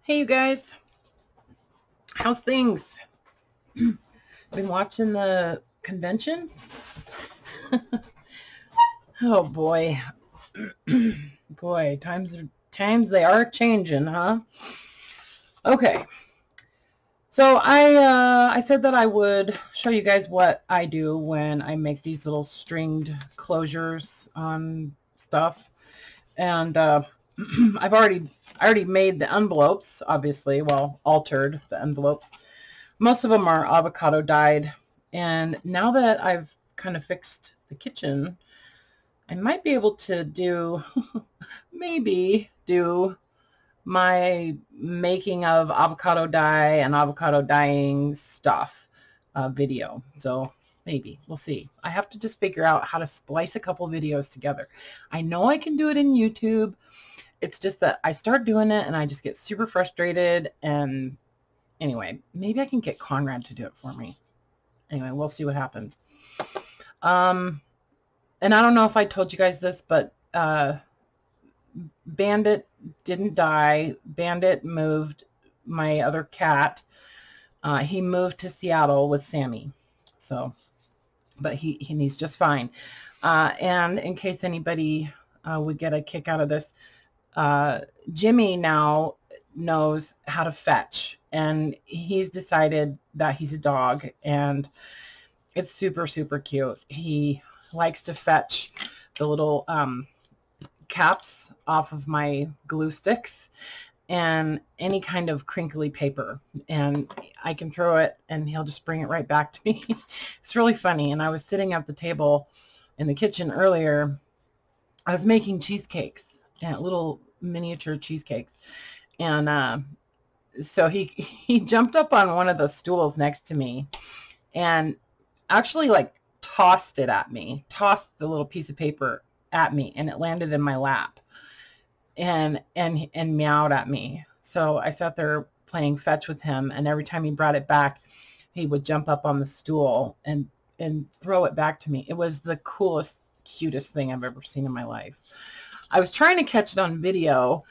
Hey, you guys. How's things? Been watching the convention? Oh boy. Boy, times they are changing, huh? Okay. So I said that I would show you guys what I do when I make these little stringed closures on stuff. And I already made the envelopes, obviously, well, altered the envelopes. Most of them are avocado dyed. And now that I've kind of fixed the kitchen, I might be able to do, maybe do my making of avocado dye and avocado dyeing stuff video. So maybe we'll see. I have to just figure out how to splice a couple videos together. I know I can do it in YouTube. It's just that I start doing it and I just get super frustrated. And anyway, maybe I can get Conrad to do it for me. Anyway, we'll see what happens. And I don't know if I told you guys this, but Bandit didn't die. Bandit moved, my other cat. He moved to Seattle with Sammy. So, but he's just fine. And in case anybody would get a kick out of this, Jimmy now knows how to fetch, and he's decided that he's a dog, and it's super, super cute. He likes to fetch the little caps off of my glue sticks and any kind of crinkly paper, and I can throw it and he'll just bring it right back to me. It's really funny. And I was sitting at the table in the kitchen earlier. I was making cheesecakes, little miniature cheesecakes, and so he jumped up on one of the stools next to me and actually like tossed it at me, tossed the little piece of paper at me, and it landed in my lap and meowed at me. So I sat there playing fetch with him, and every time he brought it back, he would jump up on the stool and throw it back to me. It was the coolest, cutest thing I've ever seen in my life. I was trying to catch it on video,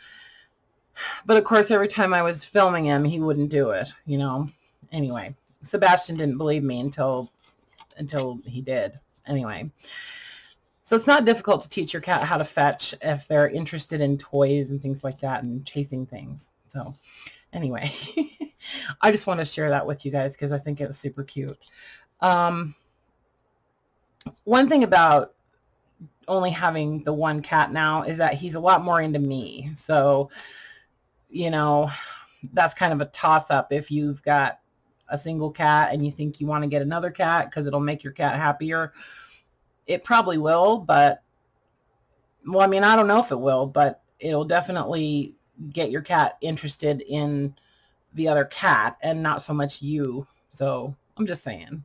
but of course every time I was filming him, he wouldn't do it, you know. Anyway, Sebastian didn't believe me until he did. Anyway, so it's not difficult to teach your cat how to fetch if they're interested in toys and things like that and chasing things. So anyway, I just want to share that with you guys because I think it was super cute. One thing about only having the one cat now is that he's a lot more into me. So, you know, that's kind of a toss-up if you've got a single cat and you think you want to get another cat because it'll make your cat happier. It probably will, but, well, I mean, I don't know if it will, but it'll definitely get your cat interested in the other cat and not so much you. So I'm just saying,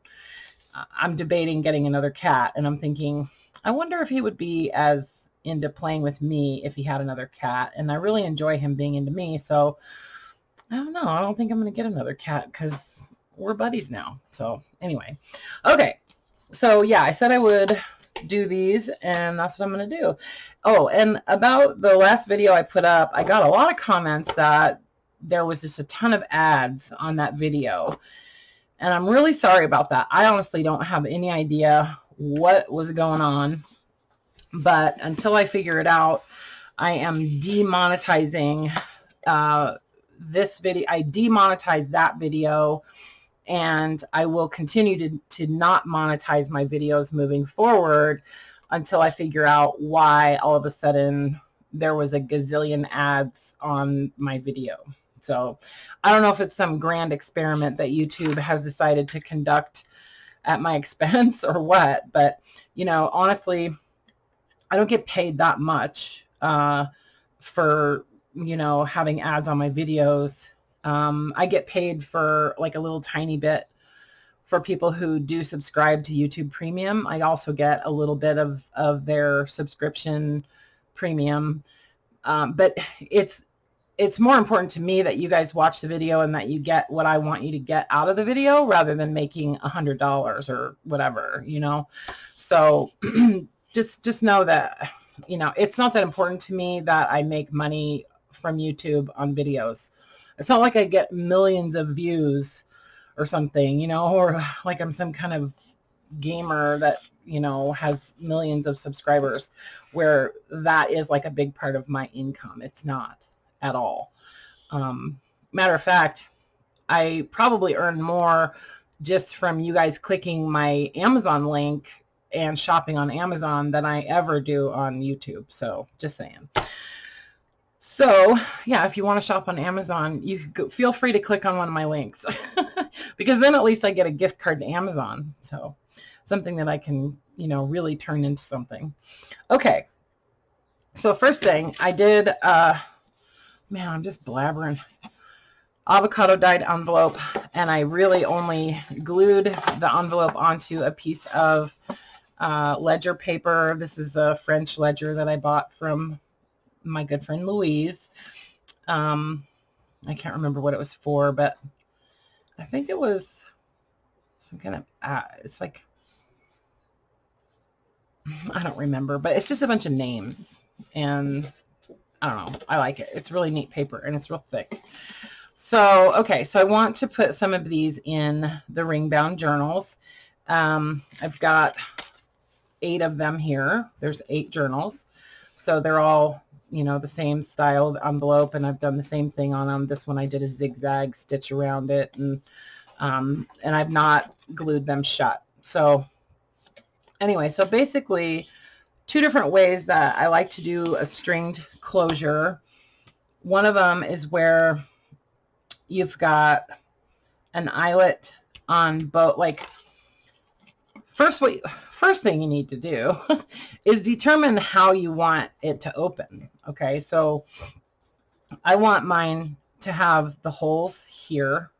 I'm debating getting another cat, and I'm thinking, I wonder if he would be as into playing with me if he had another cat. And I really enjoy him being into me. So I don't know. I don't think I'm going to get another cat because we're buddies now. So anyway, okay. So yeah, I said I would do these, and that's what I'm going to do. Oh, and about the last video I put up, I got a lot of comments that there was just a ton of ads on that video. And I'm really sorry about that. I honestly don't have any idea what was going on. But until I figure it out, I am demonetizing this video. I demonetized that video, and I will continue to not monetize my videos moving forward until I figure out why all of a sudden there was a gazillion ads on my video. So I don't know if it's some grand experiment that YouTube has decided to conduct at my expense or what, but, you know, honestly, I don't get paid that much for, you know, having ads on my videos. I get paid for like a little tiny bit for people who do subscribe to YouTube Premium. I also get a little bit of their subscription premium. But it's more important to me that you guys watch the video and that you get what I want you to get out of the video rather than making $100 or whatever, you know. So just know that, you know, it's not that important to me that I make money from YouTube on videos. It's not like I get millions of views or something, you know, or like I'm some kind of gamer that, you know, has millions of subscribers where that is like a big part of my income. It's not at all. Matter of fact, I probably earn more just from you guys clicking my Amazon link and shopping on Amazon than I ever do on YouTube. So just saying. So yeah, if you want to shop on Amazon, you feel free to click on one of my links because then at least I get a gift card to Amazon. So something that I can, you know, really turn into something. Okay. So first thing I did, man, I'm just blabbering. Avocado dyed envelope, and I really only glued the envelope onto a piece of ledger paper. This is a French ledger that I bought from my good friend Louise. I can't remember what it was for, but I think it was some kind of, it's like, I don't remember, but it's just a bunch of names, and I don't know. I like it. It's really neat paper, and it's real thick. So, okay, so I want to put some of these in the ring-bound journals. I've got 8 of them here. There's 8 journals. So they're all, you know, the same styled envelope, and I've done the same thing on them. This one I did a zigzag stitch around it, and I've not glued them shut. So anyway, so basically 2 different ways that I like to do a stringed closure. One of them is where you've got an eyelet on both. Like, first thing you need to do is determine how you want it to open. Okay, so I want mine to have the holes here.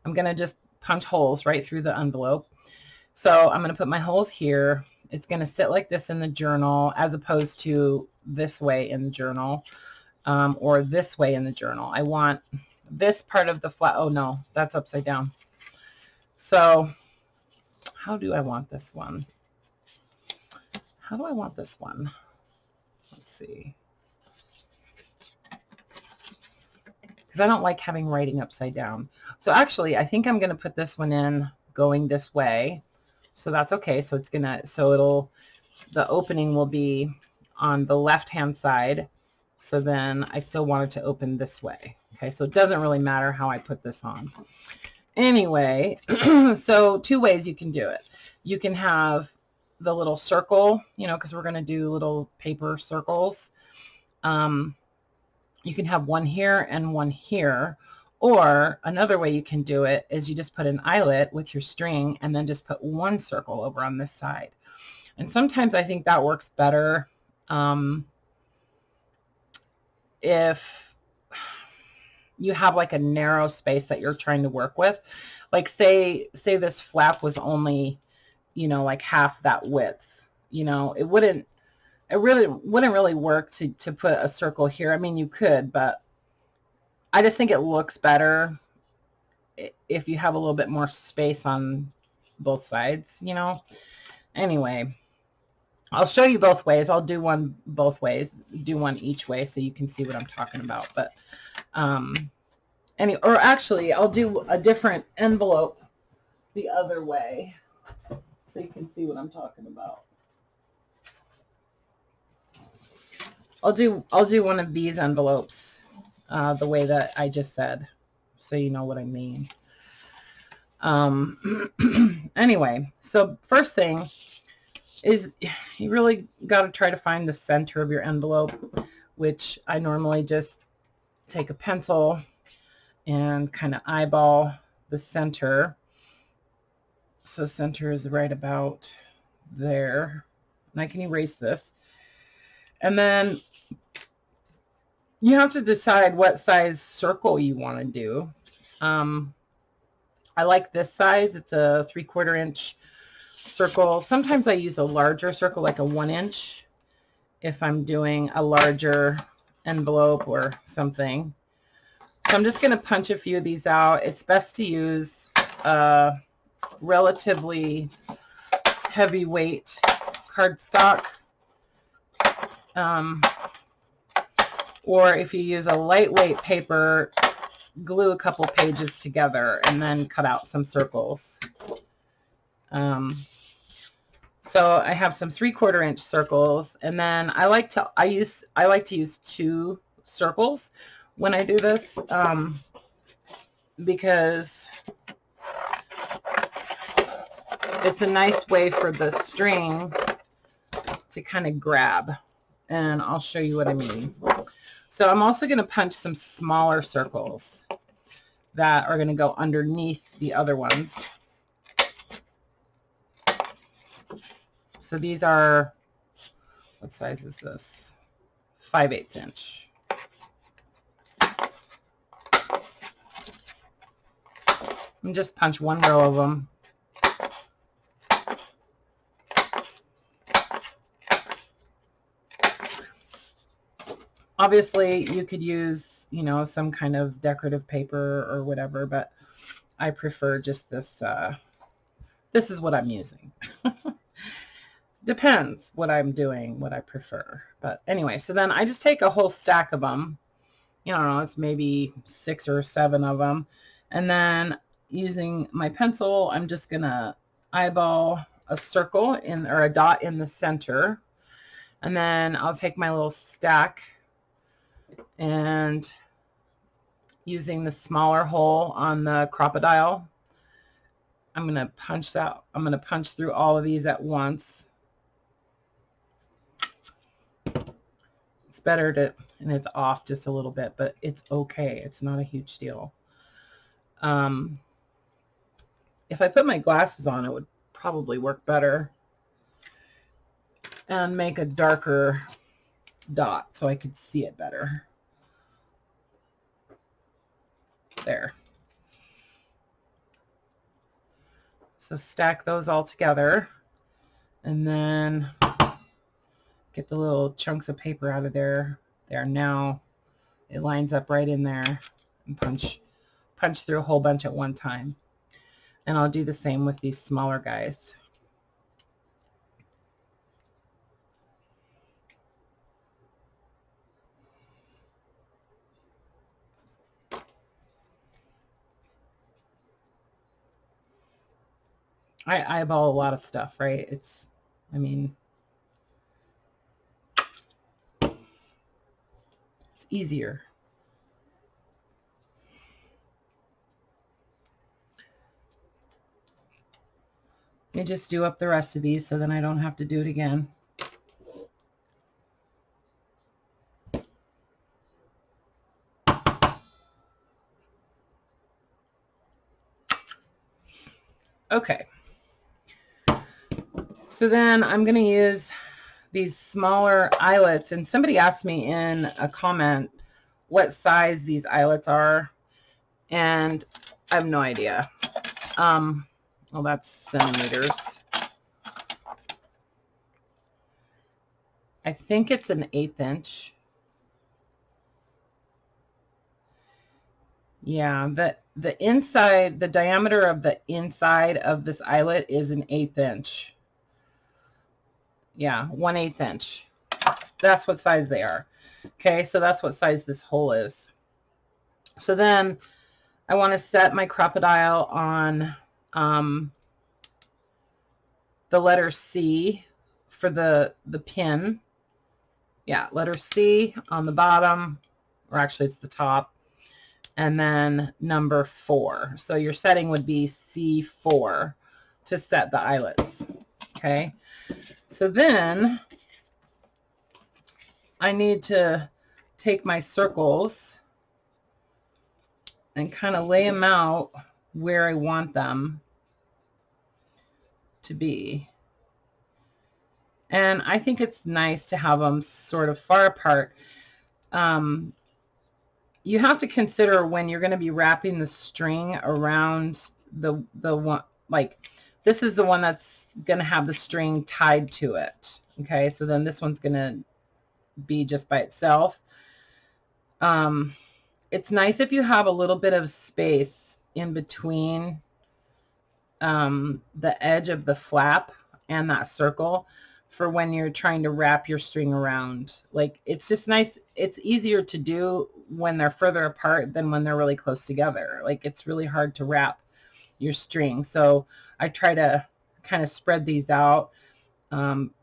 I'm going to just punch holes right through the envelope. So I'm going to put my holes here. It's going to sit like this in the journal as opposed to this way in the journal, or this way in the journal. I want this part of the flat. Oh no, that's upside down. So how do I want this one? How do I want this one? Let's see. Because I don't like having writing upside down. So actually, I think I'm going to put this one in going this way. So that's okay. So it's going to, so the opening will be on the left-hand side. So then I still want it to open this way. Okay, so it doesn't really matter how I put this on. Anyway, so 2 ways you can do it. You can have the little circle, you know, because we're going to do little paper circles. You can have one here and one here. Or another way you can do it is you just put an eyelet with your string and then just put one circle over on this side. And sometimes I think that works better if you have like a narrow space that you're trying to work with. Like say this flap was only, you know, like half that width, you know, it wouldn't really work to put a circle here. I mean, you could, but I just think it looks better if you have a little bit more space on both sides, you know. Anyway, I'll show you both ways. I'll do one both ways, do one each way so you can see what I'm talking about. But or actually I'll do a different envelope the other way so you can see what I'm talking about. I'll do one of these envelopes the way that I just said, so you know what I mean. Anyway, so first thing is you really got to try to find the center of your envelope, which I normally just take a pencil and kind of eyeball the center. So center is right about there. And I can erase this. And then you have to decide what size circle you want to do. I like this size. It's a 3/4 inch circle. Sometimes I use a larger circle, like a 1 inch, if I'm doing a larger envelope or something. So I'm just going to punch a few of these out. It's best to use a relatively heavyweight cardstock. Or if you use a lightweight paper, glue a couple pages together and then cut out some circles. So I have some 3/4 inch circles, and then I like to use 2 circles when I do this, because it's a nice way for the string to kind of grab, and I'll show you what I mean. So I'm also going to punch some smaller circles that are going to go underneath the other ones. So these are, what size is this? 5/8 inch. And just punch one row of them. Obviously, you could use, you know, some kind of decorative paper or whatever, but I prefer just this. This is what I'm using. Depends what I'm doing, what I prefer. But anyway, so then I just take a whole stack of them. You know, it's maybe 6 or 7 of them. And then using my pencil, I'm just going to eyeball a circle or a dot in the center. And then I'll take my little stack and using the smaller hole on the crocodile, I'm going to punch out. I'm going to punch through all of these at once. It's better to, and it's off just a little bit, but it's okay. It's not a huge deal. If I put my glasses on, it would probably work better and make a darker dot so I could see it better. There. So stack those all together and then get the little chunks of paper out of there. There, now it lines up right in there, and punch through a whole bunch at one time. And I'll do the same with these smaller guys. I eyeball a lot of stuff, right? It's, I mean, it's easier. Let me just do up the rest of these so then I don't have to do it again. Okay. So then I'm going to use these smaller eyelets, and somebody asked me in a comment what size these eyelets are, and I have no idea. Well, that's centimeters. I think it's an 1/8 inch. Yeah, the inside, the diameter of the inside of this eyelet is an 1/8 inch. Yeah, 1/8 inch. That's what size they are. Okay, so that's what size this hole is. So then I want to set my crocodile on the letter C for the pin. Yeah, letter C on the bottom, or actually it's the top, and then number 4. So your setting would be C4 to set the eyelets. Okay, so then I need to take my circles and kind of lay them out where I want them to be. And I think it's nice to have them sort of far apart. You have to consider when you're going to be wrapping the string around the one, like this is the one that's going to have the string tied to it. Okay, so then this one's going to be just by itself. It's nice if you have a little bit of space in between the edge of the flap and that circle for when you're trying to wrap your string around. Like, it's just nice. It's easier to do when they're further apart than when they're really close together. Like, it's really hard to wrap your string. So I try to kind of spread these out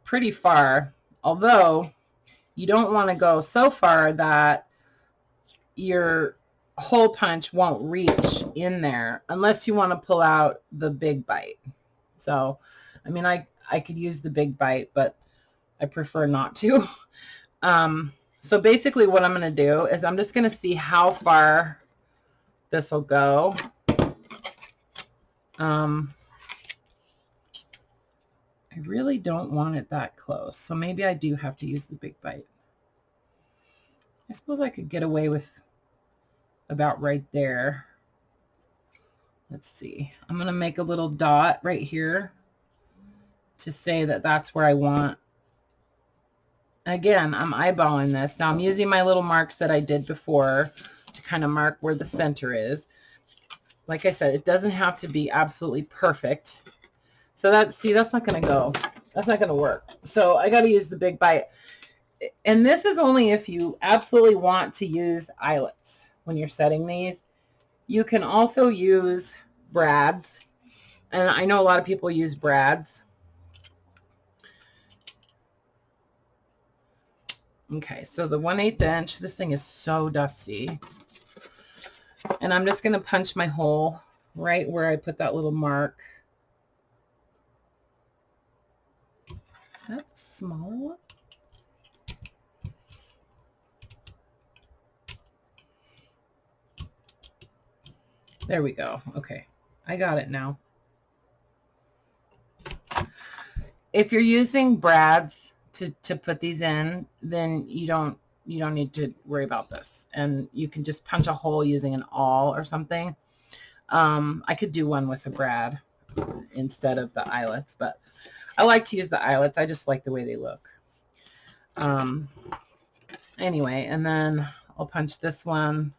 pretty far, although you don't want to go so far that your hole punch won't reach in there unless you want to pull out the big bite. So, I mean, I could use the big bite, but I prefer not to. So basically what I'm going to do is I'm just going to see how far this will go. I really don't want it that close, so maybe I do have to use the big bite. I suppose I could get away with about right there. Let's see. I'm going to make a little dot right here to say that that's where I want. Again, I'm eyeballing this. Now I'm using my little marks that I did before to kind of mark where the center is. Like I said, it doesn't have to be absolutely perfect. So that's not going to go. That's not going to work. So I got to use the big bite. And this is only if you absolutely want to use eyelets when you're setting these. You can also use brads. And I know a lot of people use brads. Okay, so the 1/8 inch, this thing is so dusty. And I'm just going to punch my hole right where I put that little mark. Is that the smaller one? There we go. Okay, I got it now. If you're using brads to put these in, then you don't need to worry about this, and you can just punch a hole using an awl or something. I could do one with a brad instead of the eyelets, but I like to use the eyelets. I just like the way they look. Anyway, and then I'll punch this one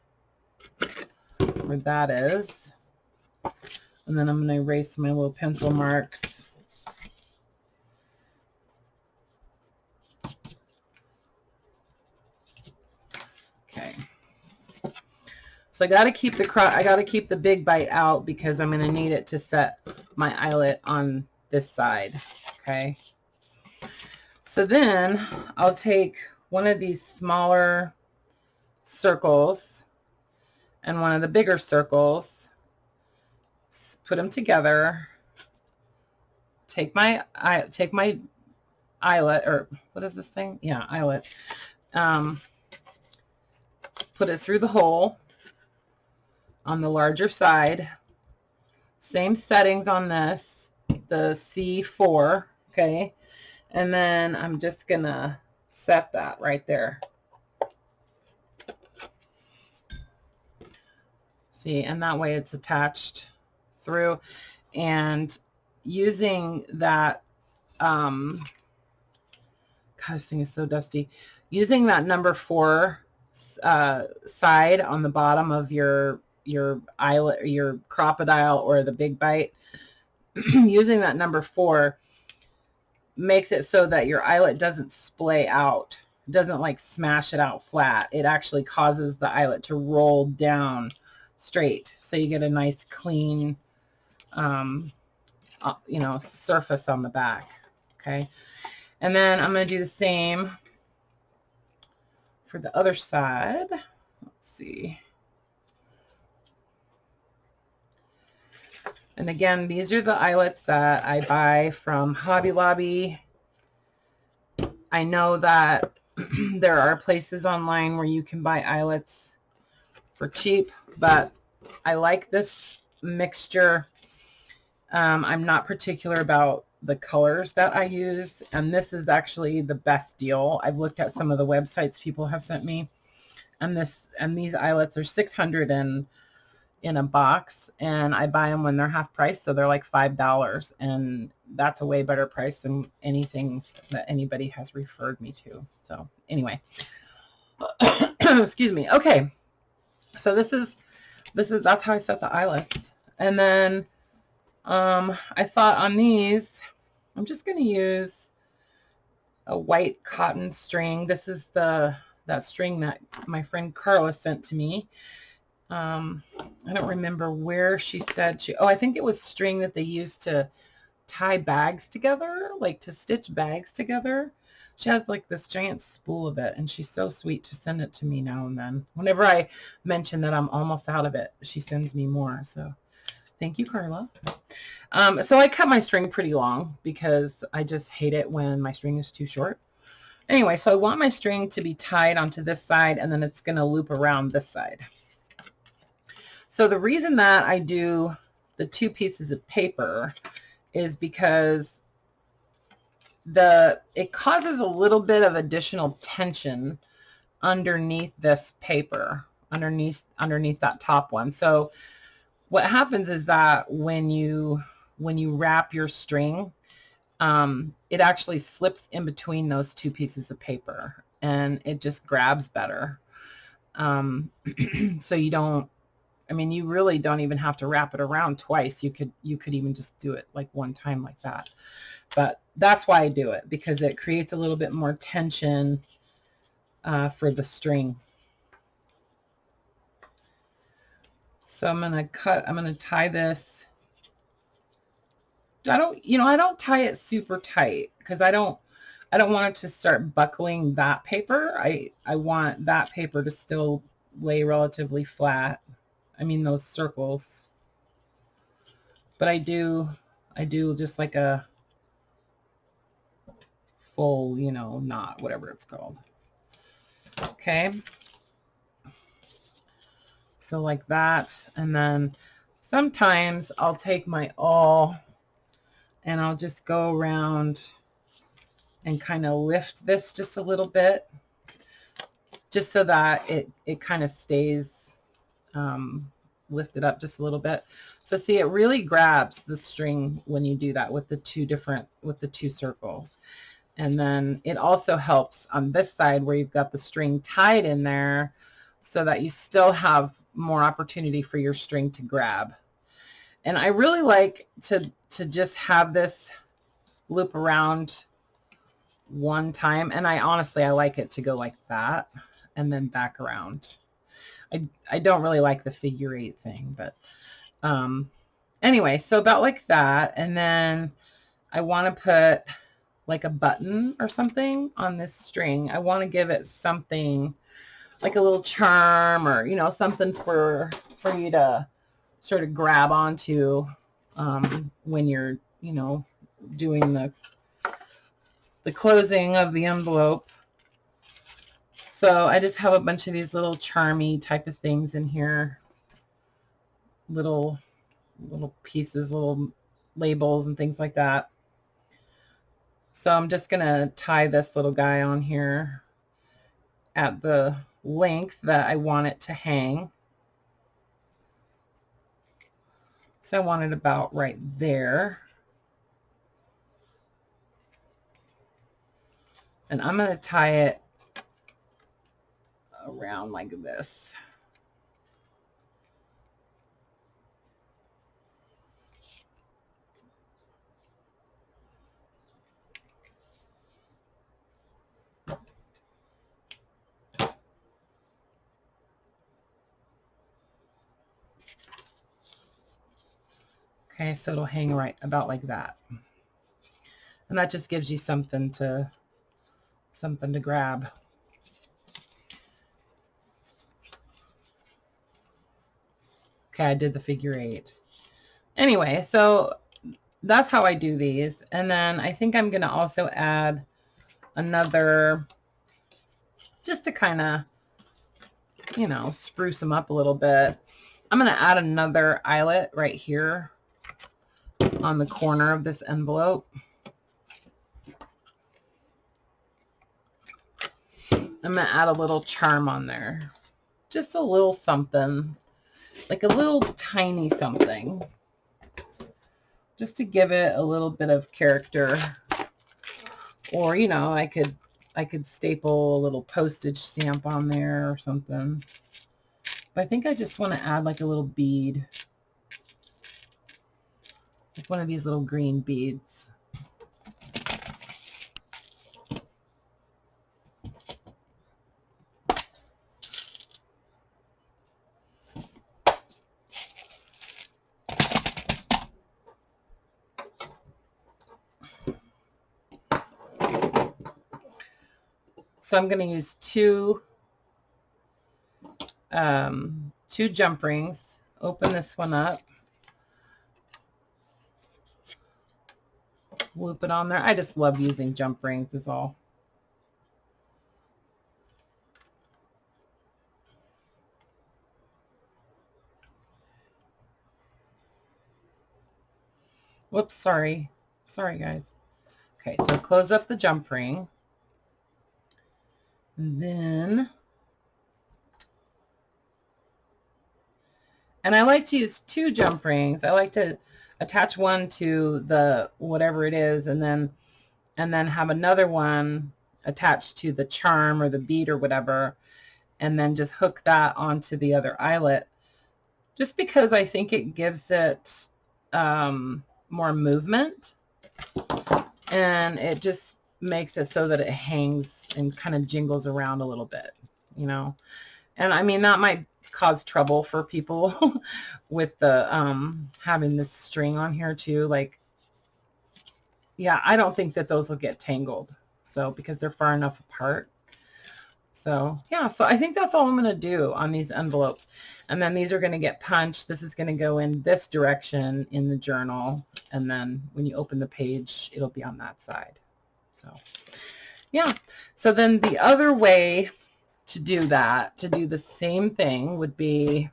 where that is, and then I'm going to erase my little pencil marks. Okay. So I got to keep the big bite out because I'm going to need it to set my eyelet on this side. Okay. So then I'll take one of these smaller circles and one of the bigger circles, put them together, take my eyelet, or what is this thing? Yeah, eyelet. Put it through the hole on the larger side. Same settings on this, the C4, okay? And then I'm just gonna set that right there. See, and that way it's attached through. And using that, God, this thing is so dusty. Using that number 4 side on the bottom of your eyelet, your crocodile or the big bite, using that number 4 makes it so that your eyelet doesn't splay out, doesn't like smash it out flat. It actually causes the eyelet to roll down straight, so you get a nice clean surface on the back. Okay, and then I'm going to do the same for the other side. Let's see. And again, these are the eyelets that I buy from Hobby Lobby. I know that there are places online where you can buy eyelets for cheap, but I like this mixture. I'm not particular about the colors that I use, and this is actually the best deal. I've looked at some of the websites people have sent me, and these eyelets are $600 in a box, and I buy them when they're half price, so they're like $5, and that's a way better price than anything that anybody has referred me to. So anyway, excuse me. Okay, so that's how I set the eyelets. And then I thought on these, I'm just going to use a white cotton string. This is the that string that my friend Carla sent to me. I don't remember where she said oh, I think it was string that they used to tie bags together, like to stitch bags together. She has like this giant spool of it, and she's so sweet to send it to me now and then. Whenever I mention that I'm almost out of it, she sends me more. So thank you, Carla. So I cut my string pretty long because I just hate it when my string is too short. Anyway, so I want my string to be tied onto this side, and then it's going to loop around this side. So the reason that I do the 2 pieces of paper is because it causes a little bit of additional tension underneath this paper, underneath that top one. So what happens is that when you wrap your string, it actually slips in between those 2 pieces of paper, and it just grabs better. So you don't, I mean, you really don't even have to wrap it around twice. You could even just do it like one time like that. But that's why I do it, because it creates a little bit more tension for the string. So I'm going to tie this. I don't tie it super tight because I don't want it to start buckling that paper. I want that paper to still lay relatively flat. I mean, those circles. But I do just like a full, knot, whatever it's called. Okay. So like that. And then sometimes I'll take my awl and I'll just go around and kind of lift this just a little bit, just so that it kind of stays lifted up just a little bit. So see, it really grabs the string when you do that with the 2 circles. And then it also helps on this side where you've got the string tied in there, so that you still have more opportunity for your string to grab. And I really like to just have this loop around one time. And I like it to go like that and then back around. I don't really like the figure 8 thing, but anyway, so about like that. And then I want to put like a button or something on this string. I want to give it something like a little charm, or something for you to sort of grab onto when you're doing the closing of the envelope. So I just have a bunch of these little charmy type of things in here, little pieces, little labels and things like that. So I'm just going to tie this little guy on here at the length that I want it to hang. So I want it about right there. And I'm going to tie it around like this. Okay, so it'll hang right about like that. And that just gives you something to grab. Okay, I did the figure 8. Anyway, so that's how I do these. And then I think I'm going to also add another, just to kind of, spruce them up a little bit. I'm going to add another eyelet right here on the corner of this envelope. I'm going to add a little charm on there. Just a little something, like a little tiny something, just to give it a little bit of character. Or, I could staple a little postage stamp on there or something. But I think I just want to add like a little bead, like one of these little green beads. So I'm going to use two jump rings. Open this one up. Loop it on there. I just love using jump rings is all. Whoops, sorry. Sorry, guys. Okay, so close up the jump ring. And then, and I like to use two jump rings. I like to attach one to the whatever it is, and then have another one attached to the charm or the bead or whatever, and then just hook that onto the other eyelet, just because I think it gives it more movement, and it just makes it so that it hangs and kind of jingles around a little bit, you know. And I mean, that might cause trouble for people with the having this string on here too. Like, yeah, I don't think that those will get tangled, so because they're far enough apart. So yeah, so I think that's all I'm going to do on these envelopes. And then these are going to get punched. This is going to go in this direction in the journal. And then when you open the page, it'll be on that side. So yeah. So then the other way to do that, to do the same thing, would be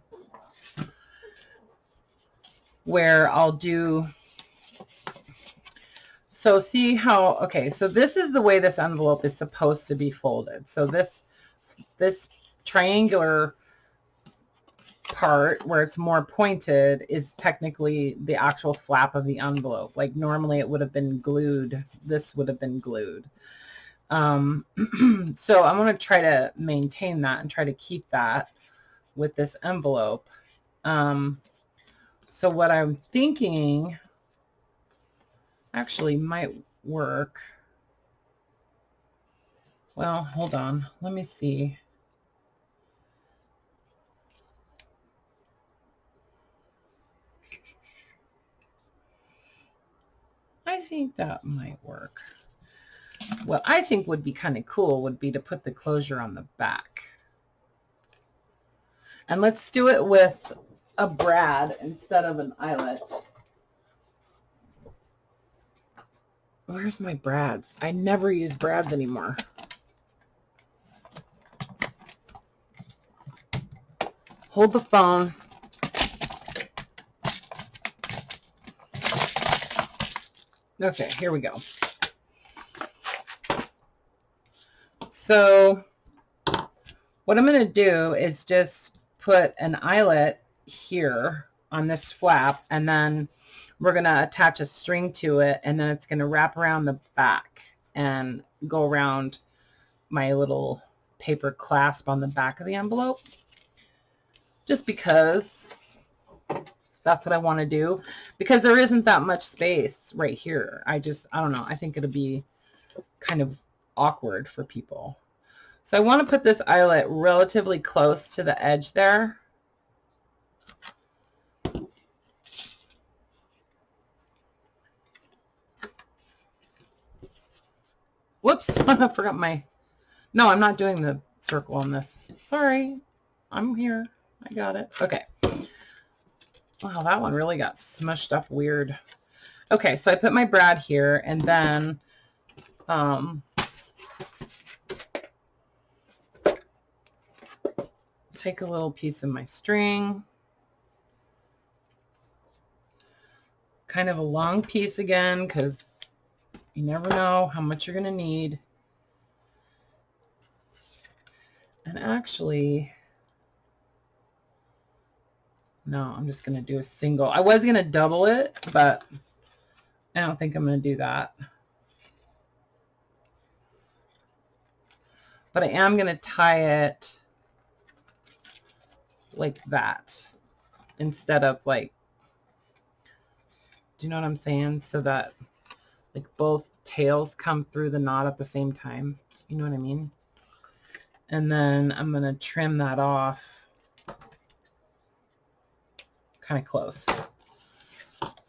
where I'll do, so see how, okay, so this is the way this envelope is supposed to be folded. So this triangular part where it's more pointed is technically the actual flap of the envelope. Like normally it would have been glued. This would have been glued. So I'm going to try to maintain that and try to keep that with this envelope. So what I'm thinking actually might work. Well, hold on. Let me see. I think that might work. What I think would be kind of cool would be to put the closure on the back. And let's do it with a brad instead of an eyelet. Where's my brads? I never use brads anymore. Hold the phone. Okay, here we go. So what I'm going to do is just put an eyelet here on this flap, and then we're going to attach a string to it, and then it's going to wrap around the back and go around my little paper clasp on the back of the envelope, just because that's what I want to do, because there isn't that much space right here. I don't know. I think it'll be kind of awkward for people. So I want to put this eyelet relatively close to the edge there. Whoops, I forgot my, no, I'm not doing the circle on this. Sorry, I'm here. I got it. Okay. Wow, that one really got smushed up weird. Okay, so I put my brad here, and then take a little piece of my string, kind of a long piece again, because you never know how much you're going to need. And actually, no, I'm just going to do a single. I was going to double it, but I don't think I'm going to do that. But I am going to tie it like that instead of like, do you know what I'm saying? So that like both tails come through the knot at the same time. You know what I mean? And then I'm going to trim that off kind of close.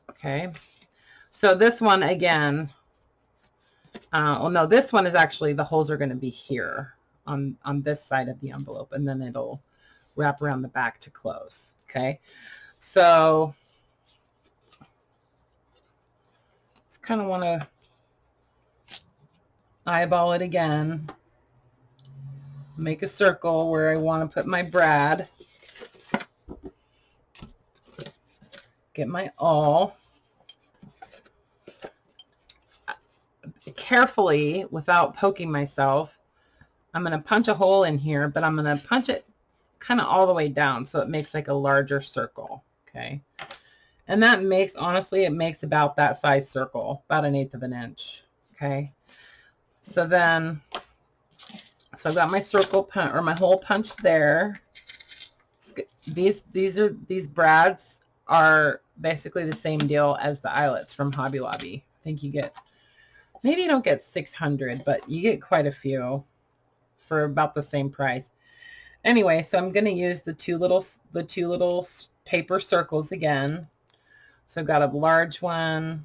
Okay. So this one again, well, no, this one is actually, the holes are going to be here. on this side of the envelope, and then it'll wrap around the back to close. Okay, so just kind of want to eyeball it again, make a circle where I want to put my brad, get my awl. Carefully, without poking myself, I'm going to punch a hole in here, but I'm going to punch it kind of all the way down so it makes like a larger circle. Okay, and that makes, honestly, it makes about that size circle, about 1/8 of an inch. Okay, so then, so I've got my circle punch, or my hole punched there. These brads are basically the same deal as the eyelets from Hobby Lobby. I think you get, maybe you don't get 600, but you get quite a few for about the same price. Anyway, so I'm going to use the two little paper circles again. So I've got a large one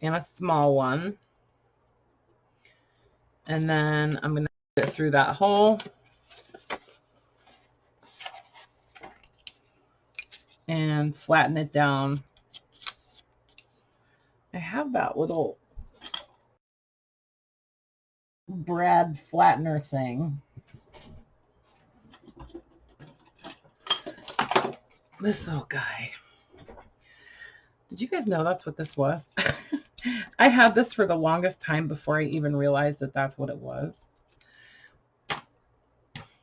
and a small one. And then I'm going to put it through that hole. And flatten it down. I have that little brad flattener thing. This little guy. Did you guys know that's what this was? I had this for the longest time before I even realized that that's what it was.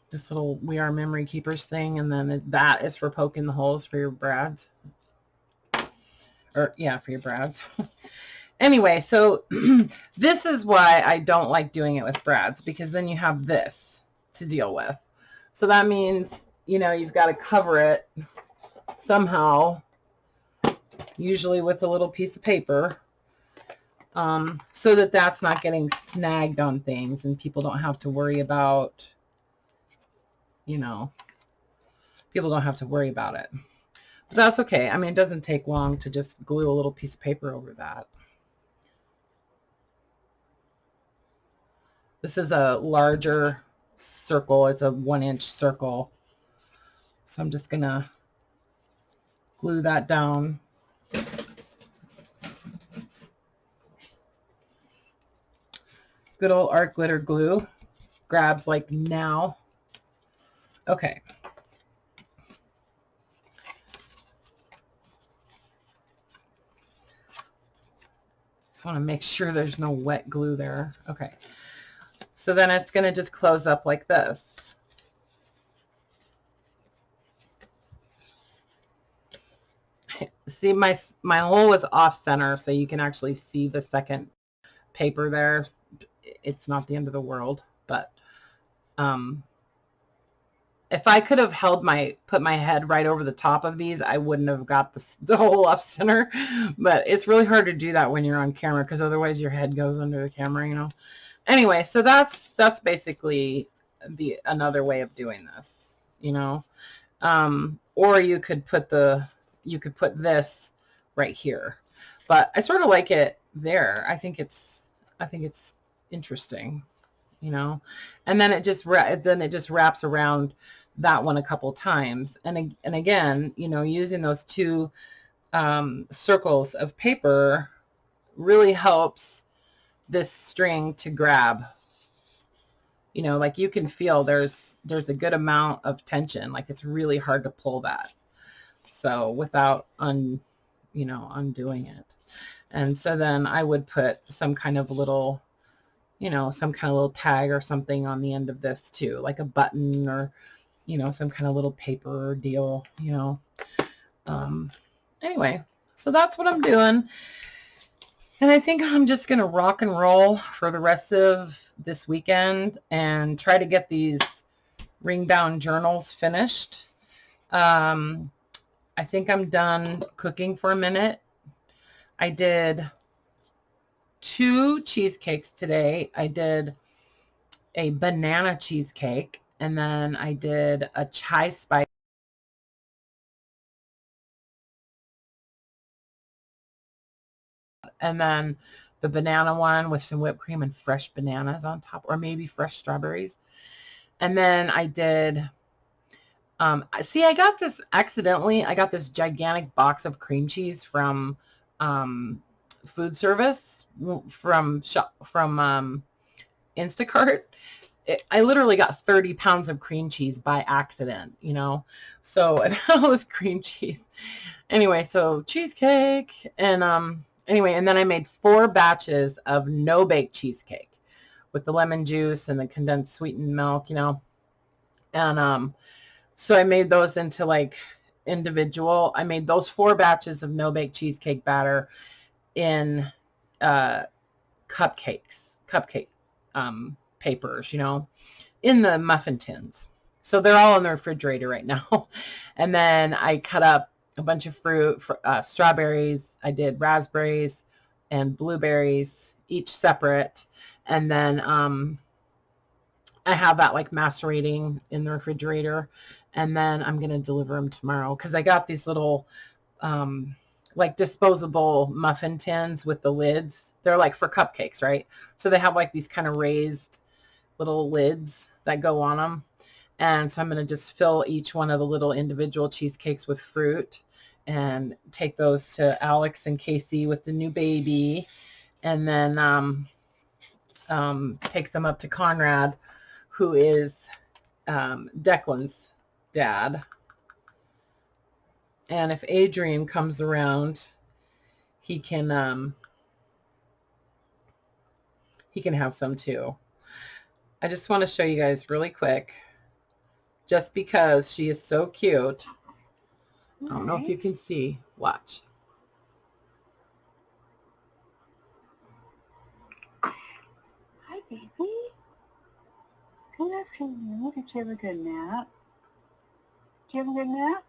This little We Are Memory Keepers thing, and then that is for poking the holes for your brads. Or, yeah, for your brads. Anyway, so this is why I don't like doing it with brads, because then you have this to deal with. So that means, you know, you've got to cover it somehow, usually with a little piece of paper, so that that's not getting snagged on things and people don't have to worry about, you know, people don't have to worry about it. But that's okay. I mean, it doesn't take long to just glue a little piece of paper over that. This is a larger circle. It's a 1-inch circle. So I'm just going to glue that down. Good old art glitter glue. Grabs like now. Okay. Just want to make sure there's no wet glue there. Okay. So then it's going to just close up like this. See, my hole was off center, so you can actually see the second paper there. It's not the end of the world, but if I could have put my head right over the top of these, I wouldn't have got the hole off center. But it's really hard to do that when you're on camera, because otherwise your head goes under the camera, you know. Anyway, so that's basically another way of doing this, you know. Or you could put this right here, but I sort of like it there. I think it's interesting, you know. And then it just wraps around that one a couple times, and again, you know, using those two circles of paper really helps this string to grab. You know, like you can feel there's a good amount of tension. Like it's really hard to pull that. So without undoing it. And so then I would put some kind of little, you know, some kind of little tag or something on the end of this too, like a button or, you know, some kind of little paper deal, you know. Anyway, so that's what I'm doing. And I think I'm just going to rock and roll for the rest of this weekend and try to get these ring-bound journals finished. I think I'm done cooking for a minute. I did 2 cheesecakes today. I did a banana cheesecake, and then I did a chai spice. And then the banana one with some whipped cream and fresh bananas on top, or maybe fresh strawberries. And then I did, see, I got this accidentally. I got this gigantic box of cream cheese from food service, from Instacart. I literally got 30 pounds of cream cheese by accident, you know? So that was cream cheese. Anyway, so cheesecake. And anyway, and then I made 4 batches of no-bake cheesecake with the lemon juice and the condensed sweetened milk, you know? And so I made those into like individual. I made those 4 batches of no-bake cheesecake batter in cupcake papers, you know, in the muffin tins. So they're all in the refrigerator right now. And then I cut up a bunch of fruit, strawberries. I did raspberries and blueberries, each separate. And then I have that like macerating in the refrigerator. And then I'm going to deliver them tomorrow because I got these little like disposable muffin tins with the lids. They're like for cupcakes, right? So they have like these kind of raised little lids that go on them. And so I'm going to just fill each one of the little individual cheesecakes with fruit and take those to Alex and Casey with the new baby. And then take some up to Conrad, who is Declan's dad. And if Adrian comes around, he can have some too. I just want to show you guys really quick, just because she is so cute. I don't know if you can see. Watch. Hi, baby. Good afternoon. Did you have a good nap? Did you have a good nap?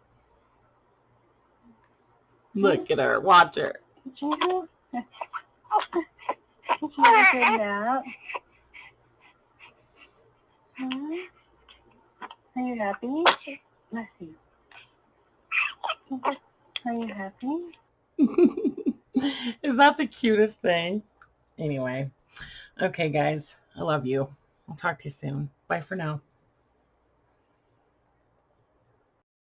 Look at her. Watch her. Did you have a good nap? Are you happy? Let's see. Are you happy? Is that the cutest thing? Anyway. Okay, guys. I love you. I'll talk to you soon. Bye for now.